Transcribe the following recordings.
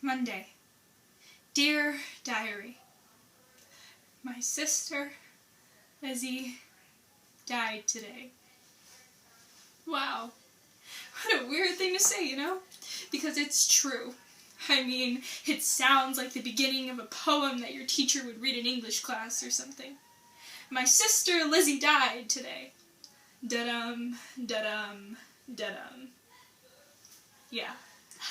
Monday. Dear Diary, my sister, Lizzie, died today. Wow. What a weird thing to say, you know? Because it's true. I mean, it sounds like the beginning of a poem that your teacher would read in English class or something. My sister Lizzie died today. Da-dum, da-dum, da-dum. Yeah,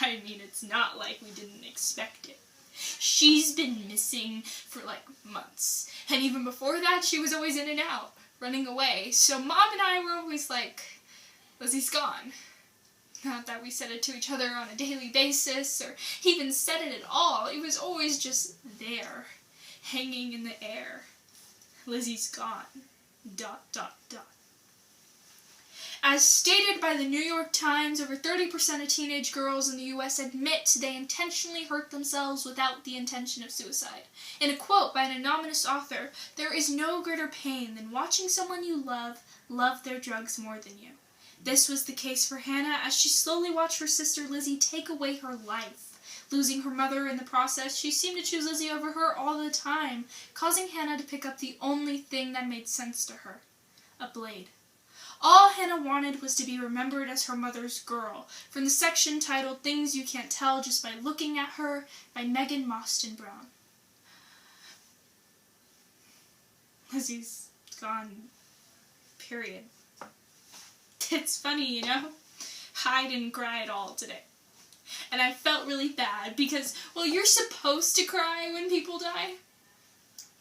I mean, it's not like we didn't expect it. She's been missing for like months. And even before that, she was always in and out, running away. So Mom and I were always like, Lizzie's gone. Not that we said it to each other on a daily basis, or even said it at all. It was always just there, hanging in the air. Lizzie's gone. ... As stated by the New York Times, over 30% of teenage girls in the U.S. admit they intentionally hurt themselves without the intention of suicide. In a quote by an anonymous author, "There is no greater pain than watching someone you love their drugs more than you." This was the case for Hannah as she slowly watched her sister Lizzie take away her life. Losing her mother in the process, she seemed to choose Lizzie over her all the time, causing Hannah to pick up the only thing that made sense to her: a blade. All Hannah wanted was to be remembered as her mother's girl, from the section titled "Things You Can't Tell Just by Looking at Her" by Megan Mostyn Brown. Lizzie's gone, period. It's funny, you know? I didn't cry at all today. And I felt really bad because, well, you're supposed to cry when people die.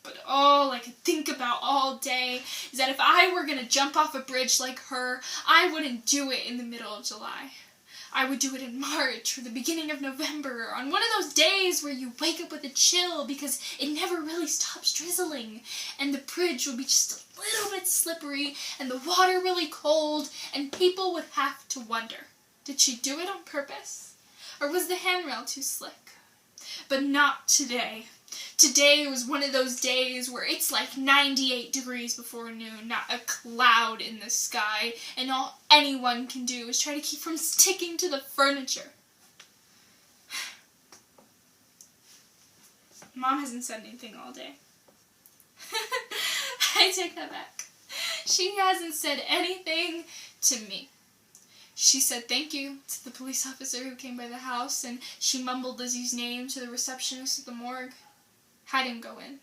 But all I could think about all day is that if I were going to jump off a bridge like her, I wouldn't do it in the middle of July. I would do it in March or the beginning of November, on one of those days where you wake up with a chill because it never really stops drizzling, and the bridge would be just a little bit slippery, and the water really cold, and people would have to wonder, did she do it on purpose? Or was the handrail too slick? But not today. Today was one of those days where it's like 98 degrees before noon, not a cloud in the sky, and all anyone can do is try to keep from sticking to the furniture. Mom hasn't said anything all day. I take that back. She hasn't said anything to me. She said thank you to the police officer who came by the house, and she mumbled Lizzie's name to the receptionist at the morgue. I didn't go in.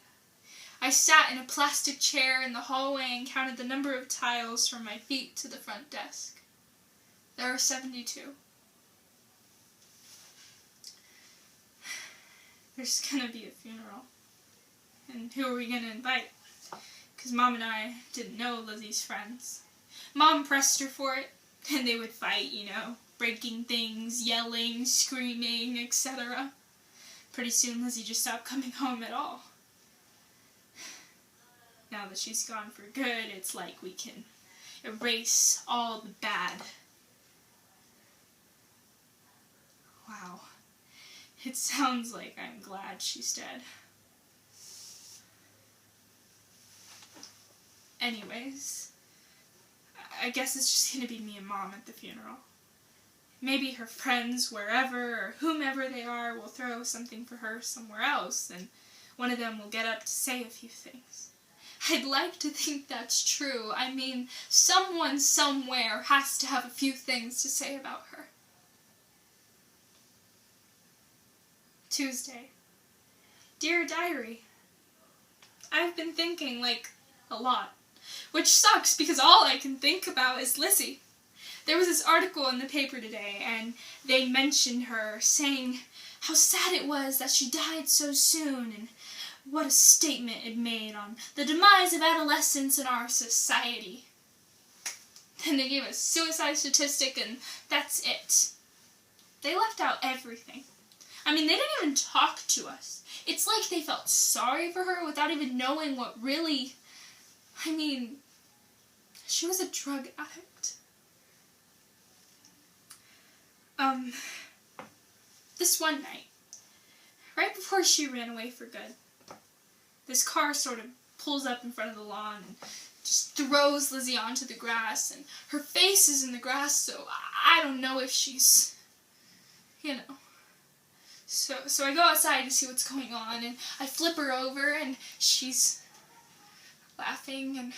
I sat in a plastic chair in the hallway and counted the number of tiles from my feet to the front desk. There are 72. There's gonna be a funeral. And who are we gonna invite? Because Mom and I didn't know Lizzie's friends. Mom pressed her for it, and they would fight, you know, breaking things, yelling, screaming, etc. Pretty soon Lizzie just stopped coming home at all. Now that she's gone for good, it's like we can erase all the bad. Wow. It sounds like I'm glad she's dead. Anyways, I guess it's just gonna be me and Mom at the funeral. Maybe her friends, wherever or whomever they are, will throw something for her somewhere else, and one of them will get up to say a few things. I'd like to think that's true. I mean, someone somewhere has to have a few things to say about her. Tuesday. Dear Diary, I've been thinking, like, a lot. Which sucks because all I can think about is Lizzie. There was this article in the paper today, and they mentioned her, saying how sad it was that she died so soon, and what a statement it made on the demise of adolescence in our society. Then they gave a suicide statistic, and that's it. They left out everything. I mean, they didn't even talk to us. It's like they felt sorry for her without even knowing what really... I mean, she was a drug addict. This one night, right before she ran away for good, this car sort of pulls up in front of the lawn and just throws Lizzie onto the grass, and her face is in the grass, so I don't know if she's, you know, So I go outside to see what's going on, and I flip her over, and she's laughing, and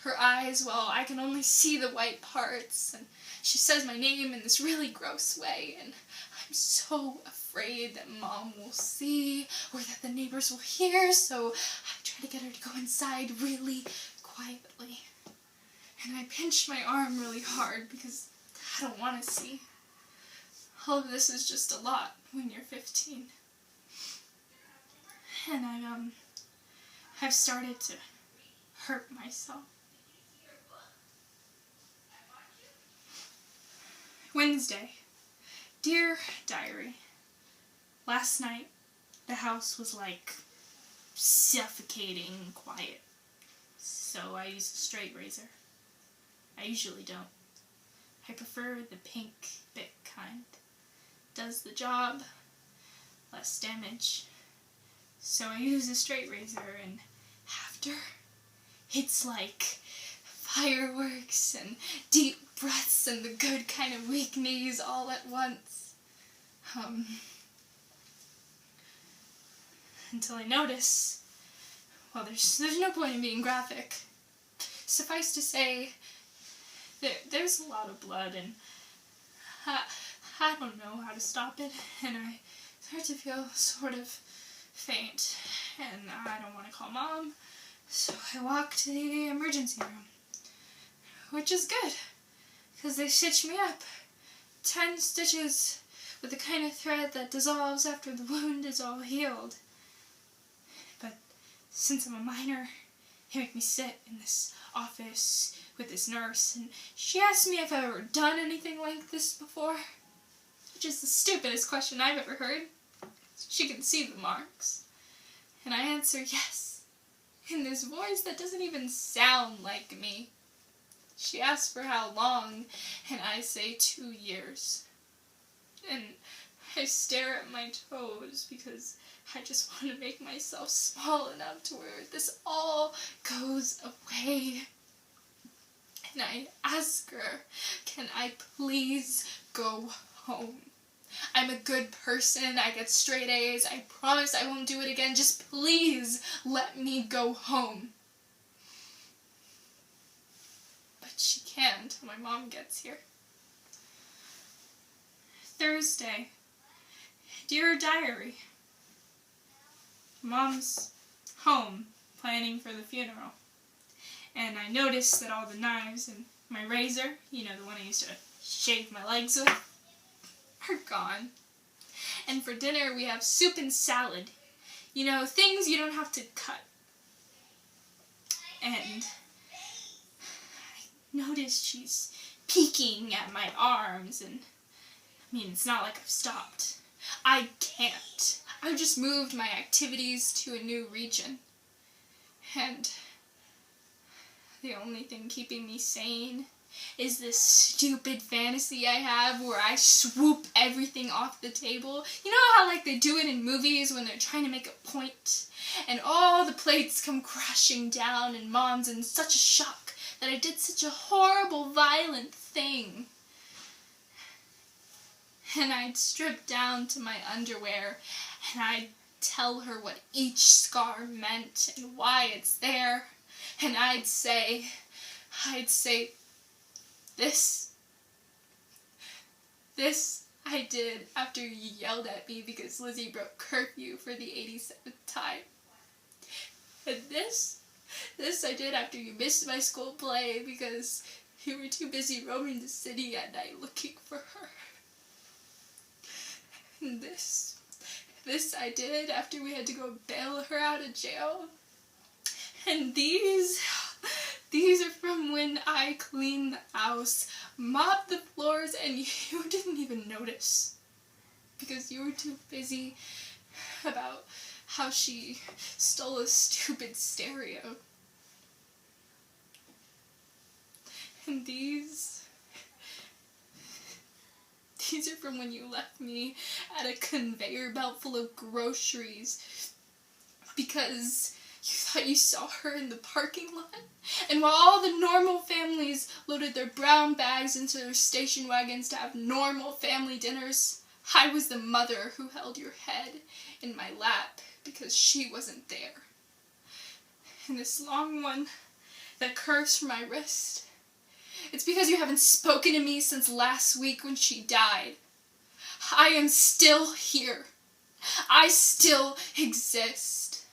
her eyes, well, I can only see the white parts, and she says my name in this really gross way, and I'm so afraid that Mom will see, or that the neighbors will hear, so I try to get her to go inside really quietly. And I pinch my arm really hard because I don't want to see. All of this is just a lot when you're 15. And I've started to hurt myself. Wednesday. Dear Diary, last night the house was like suffocating quiet, so I used a straight razor. I usually don't. I prefer the pink Bic kind. Does the job, less damage. So I use a straight razor, and after, it's like fireworks and deep breaths and the good kind of weak knees all at once. Until I notice, well, there's no point in being graphic. Suffice to say, there's a lot of blood, and I don't know how to stop it, and I start to feel sort of faint, and I don't want to call Mom, so I walk to the emergency room, which is good, because they stitched me up. 10 stitches with the kind of thread that dissolves after the wound is all healed. But since I'm a minor, they make me sit in this office with this nurse, and she asked me if I've ever done anything like this before, which is the stupidest question I've ever heard. She can see the marks. And I answer yes, in this voice that doesn't even sound like me. She asks for how long, and I say 2 years. And I stare at my toes because I just want to make myself small enough to where this all goes away. And I ask her, can I please go home? I'm a good person, I get straight A's, I promise I won't do it again, just please let me go home. But she can't till my mom gets here. Thursday. Dear Diary, Mom's home planning for the funeral, and I noticed that all the knives and my razor, you know, the one I used to shave my legs with, are gone. And for dinner we have soup and salad. You know, things you don't have to cut. And I noticed she's peeking at my arms, and I mean, it's not like I've stopped. I can't. I've just moved my activities to a new region. And the only thing keeping me sane is this stupid fantasy I have where I swoop everything off the table. You know how like they do it in movies when they're trying to make a point, and all the plates come crashing down, and Mom's in such a shock that I did such a horrible, violent thing. And I'd strip down to my underwear, and I'd tell her what each scar meant and why it's there. And I'd say, this I did after you yelled at me because Lizzie broke curfew for the 87th time. And this I did after you missed my school play because you were too busy roaming the city at night looking for her. And this I did after we had to go bail her out of jail. And these are from when I cleaned the house, mopped the floors, and you didn't even notice. Because you were too busy about how she stole a stupid stereo. And these are from when you left me at a conveyor belt full of groceries because you thought you saw her in the parking lot. And while all the normal families loaded their brown bags into their station wagons to have normal family dinners, I was the mother who held your head in my lap because she wasn't there. And this long one that curves from my wrist, it's because you haven't spoken to me since last week when she died. I am still here. I still exist.